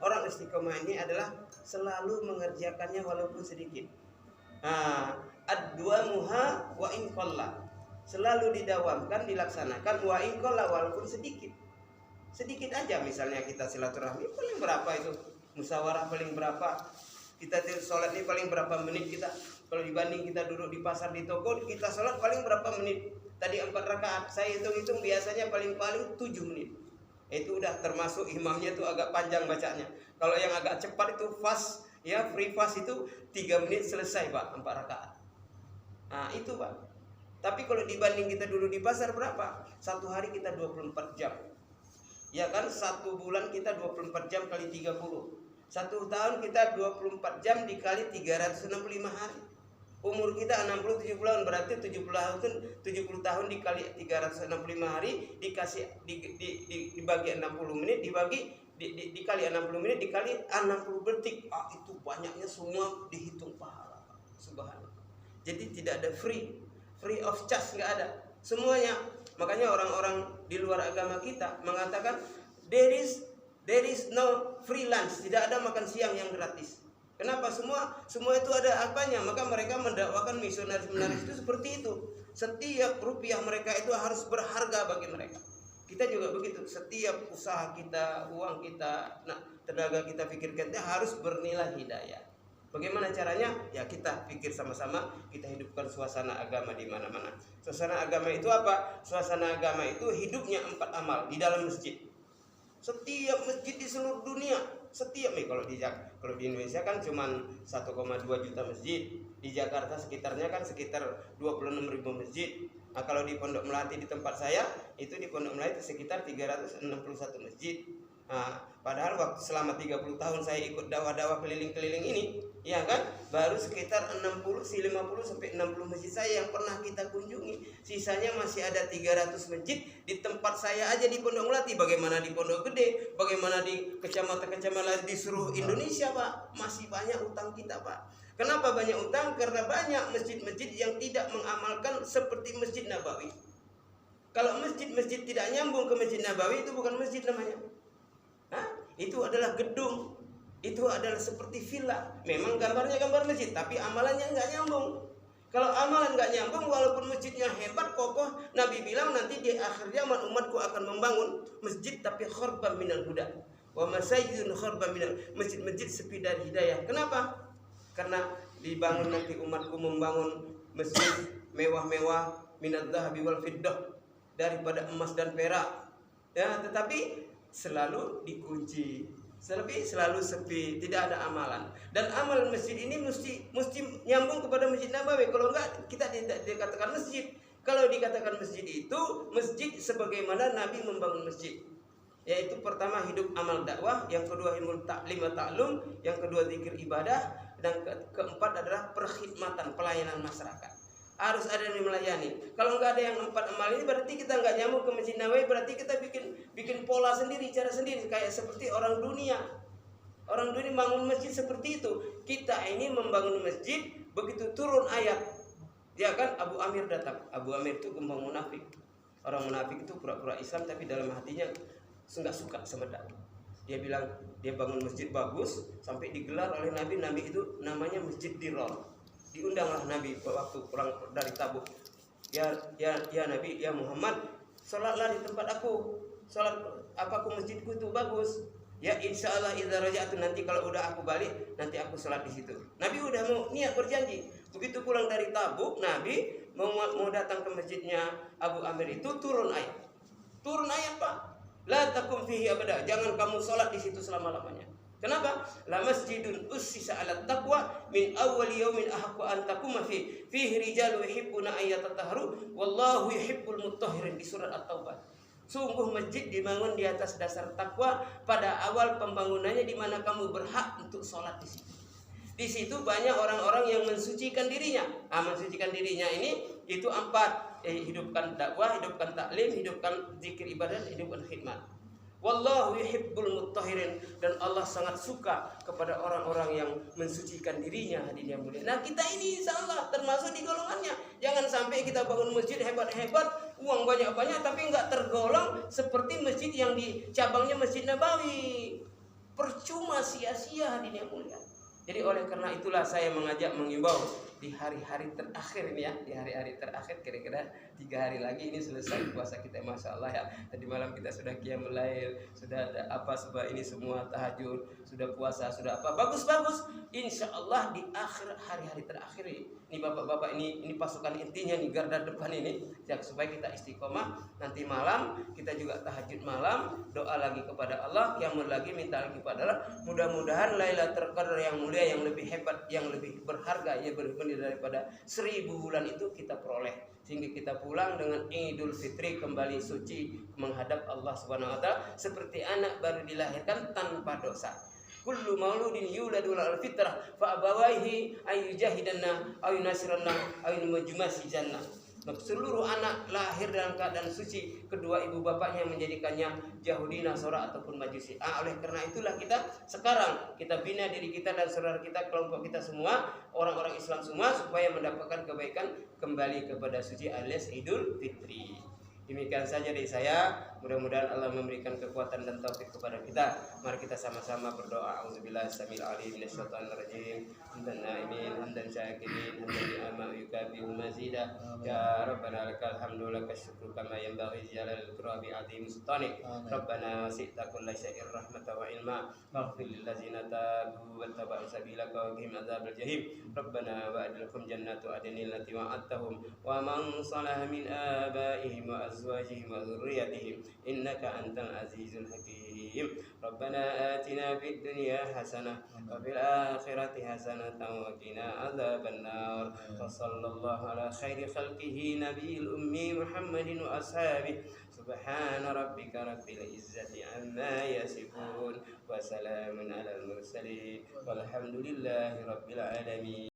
orang istiqomah ini adalah selalu mengerjakannya walaupun sedikit. Ad-duamuha wa in qalla. Selalu didawamkan, dilaksanakan wa in qalla, walaupun sedikit. Sedikit aja, misalnya kita silaturahmi paling berapa itu? Musyawarah paling berapa? Kita sholat ini paling berapa menit kita? Kalau dibanding kita duduk di pasar, di toko, kita sholat paling berapa menit? Tadi 4 rakaat, saya hitung-hitung biasanya paling-paling 7 menit. Itu udah termasuk imamnya tuh agak panjang bacanya. Kalau yang agak cepat itu fast, ya free fast itu 3 menit selesai Pak, 4 rakaat. Nah itu Pak. Tapi kalau dibanding kita duduk di pasar berapa? Satu hari kita 24 jam. Ya kan, 1 bulan kita 24 jam kali 30. 1 tahun kita 24 jam dikali 365 hari. Umur kita 60-70 tahun, berarti 70 tahun dikali 365 hari dikasih dibagi 60 menit dikali 60 menit dikali 60 detik. Itu banyaknya, semua dihitung pahala. Subhanallah. Jadi tidak ada free of charge, nggak ada. Semuanya. Makanya orang-orang di luar agama kita mengatakan there is no free lunch, tidak ada makan siang yang gratis. Kenapa? Semua itu ada apanya. Maka mereka mendakwakan misionaris itu seperti itu. Setiap rupiah mereka itu harus berharga bagi mereka. Kita juga begitu. Setiap usaha kita, uang kita, tenaga kita, pikirkan harus bernilai hidayah. Bagaimana caranya? Ya kita pikir sama-sama, kita hidupkan suasana agama di mana-mana. Suasana agama itu apa? Suasana agama itu hidupnya 4 amal di dalam masjid. Setiap masjid di seluruh dunia, kalau di Indonesia kan cuma 1,2 juta masjid. Di Jakarta sekitarnya kan sekitar 26.000 masjid. Nah, kalau di Pondok Melati di tempat saya, itu di Pondok Melati sekitar 361 masjid. Nah, padahal selama 30 tahun saya ikut dakwah-dakwah keliling-keliling ini, ya kan, baru sekitar 50 sampai 60 masjid saya yang pernah kita kunjungi. Sisanya masih ada 300 masjid di tempat saya aja di Pondok Melati. Bagaimana di Pondok Gede, bagaimana di kecamatan-kecamatan di seluruh Indonesia, Pak? Masih banyak utang kita, Pak. Kenapa banyak utang? Karena banyak masjid-masjid yang tidak mengamalkan seperti Masjid Nabawi. Kalau masjid-masjid tidak nyambung ke Masjid Nabawi, itu bukan masjid namanya. Itu adalah gedung, itu adalah seperti villa. Memang gambarnya gambar masjid, tapi amalannya nggak nyambung. Kalau amalan nggak nyambung, walaupun masjidnya hebat, kokoh, Nabi bilang nanti di akhir zaman umatku akan membangun masjid tapi khurban minal huda, wa masajidun khurban minal, masjid-masjid sepi dari hidayah. Kenapa? Karena dibangun nanti umatku membangun masjid mewah-mewah minad dhahabi wal fiddah, daripada emas dan perak. Ya, tetapi selalu dikunci, selalu sepi, tidak ada amalan. Dan amalan masjid ini mesti nyambung kepada Masjid Nabawi. Kalau enggak, kita tidak dikatakan masjid. Kalau dikatakan masjid itu masjid sebagaimana Nabi membangun masjid, yaitu pertama hidup amal dakwah, yang kedua ilmu taklim taklum, yang kedua zikir ibadah, dan keempat adalah perkhidmatan, pelayanan masyarakat. Harus ada yang melayani. Kalau nggak ada yang 4 amal ini, berarti kita nggak nyambung ke Masjid Nabawi. Berarti kita bikin pola sendiri, cara sendiri, kayak seperti orang dunia. Orang dunia bangun masjid seperti itu. Kita ini membangun masjid, begitu turun ayat, ya kan, Abu Amir datang. Abu Amir itu gembong munafik. Orang munafik itu pura-pura Islam, tapi dalam hatinya nggak suka sama dakwah. Dia bilang dia bangun masjid bagus, sampai digelar oleh Nabi. Nabi itu namanya Masjid Diror. Diundanglah Nabi waktu pulang dari Tabuk. Ya Nabi, ya Muhammad, sholatlah di tempat aku. Sholat aku masjidku itu bagus. Ya insya Allah idza raja'tu, nanti kalau udah aku balik, nanti aku sholat di situ. Nabi udah mau niat berjanji. Begitu pulang dari Tabuk, Nabi mau datang ke masjidnya Abu Amir itu, turun ayat. Turun ayat, Pak. La takum fihi abada. Jangan kamu sholat di situ selama-lamanya. Kenapa? La masjidun ussisa 'ala taqwa min awwal yaumin ahaqqu an taquma fihi rijalun yuhibbuna an yatatahharu wallahu yuhibbul mutahhirin, di surat At-Taubah. Sungguh masjid dibangun di atas dasar takwa pada awal pembangunannya, di mana kamu berhak untuk sholat di situ. Di situ banyak orang-orang yang mensucikan dirinya. Mensucikan dirinya ini itu 4: hidupkan dakwah, hidupkan taklim, hidupkan zikir ibadah, hidupkan khidmat. Wallahu yuhibbul mutahhirin, dan Allah sangat suka kepada orang-orang yang mensucikan dirinya, hadirin yang mulia. Nah, kita ini insyaallah termasuk di golongannya. Jangan sampai kita bangun masjid hebat-hebat, uang banyak-banyak, tapi enggak tergolong seperti masjid yang di cabangnya Masjid Nabawi. percuma, sia-sia hadirin yang mulia. Jadi oleh karena itulah saya mengimbau di hari-hari terakhir ini ya, di hari-hari terakhir kira-kira 3 hari lagi ini selesai puasa kita, masya Allah ya. Tadi malam kita sudah qiyamul lail, sudah ada apa sebab ini semua tahajud, sudah puasa, sudah apa, bagus-bagus. Insya Allah di akhir hari-hari terakhir ini bapak-bapak ini pasukan intinya nih, garda depan ini ya, supaya kita istiqomah. Nanti malam kita juga tahajud malam, doa lagi kepada Allah, qiyamul lagi, minta lagi kepada Allah. Mudah-mudahan Lailatul Qadar yang mulia, yang lebih hebat, yang lebih berharga, ya berbanding daripada 1000 bulan itu kita peroleh, sehingga kita pulang dengan Idul Fitri, kembali suci menghadap Allah Subhanahu wa taala seperti anak baru dilahirkan tanpa dosa. Kullu mauludin yuladu alal fitrah fa abawaihi ayyujahidanna aw yunasiranna aw yumajmasijanna. Seluruh anak lahir dalam keadaan suci, kedua ibu bapaknya menjadikannya Yahudi, Nasara ataupun Majusi. Oleh karena itulah kita sekarang kita bina diri kita dan saudara kita, kelompok kita semua, orang-orang Islam semua, supaya mendapatkan kebaikan kembali kepada suci alias Idul Fitri. Demikian saja dari saya. Mudah-mudahan Allah memberikan kekuatan dan taufik kepada kita. Mari kita sama-sama berdoa. Auzubillahi samil alim minasyaitonir rajim. Hamdan na'imin, hamdan syakirin, hamdan ni'ama yukafi mazida. Ya Rabbana lakal hamdu lakal syukru kama yanbaghi jalal qurabi azim sultanik. Rabbana wasi'ta kulla syai'ir rahmatan wa ilma. Faghfir lil ladzina tabu wa tabau sabilaka wa qihim adzabal jahim. Rabbana wa'adilhum jannatu adnin allati wa'adtahum wa man salaha min abaihim wa azwajihim wa dhurriyyatihim innaka antal azizul hakim. Rabbana atina fid dunya hasanah wa fil akhirati hasanah wa qina adzabannar. Wa sallallahu ala khairi khalqihi nabiyil ummi Muhammadin wa ashabihi. Subhana rabbika rabbil izzati amma yasifun wa salamun alal mursalin walhamdulillahi rabbil alamin.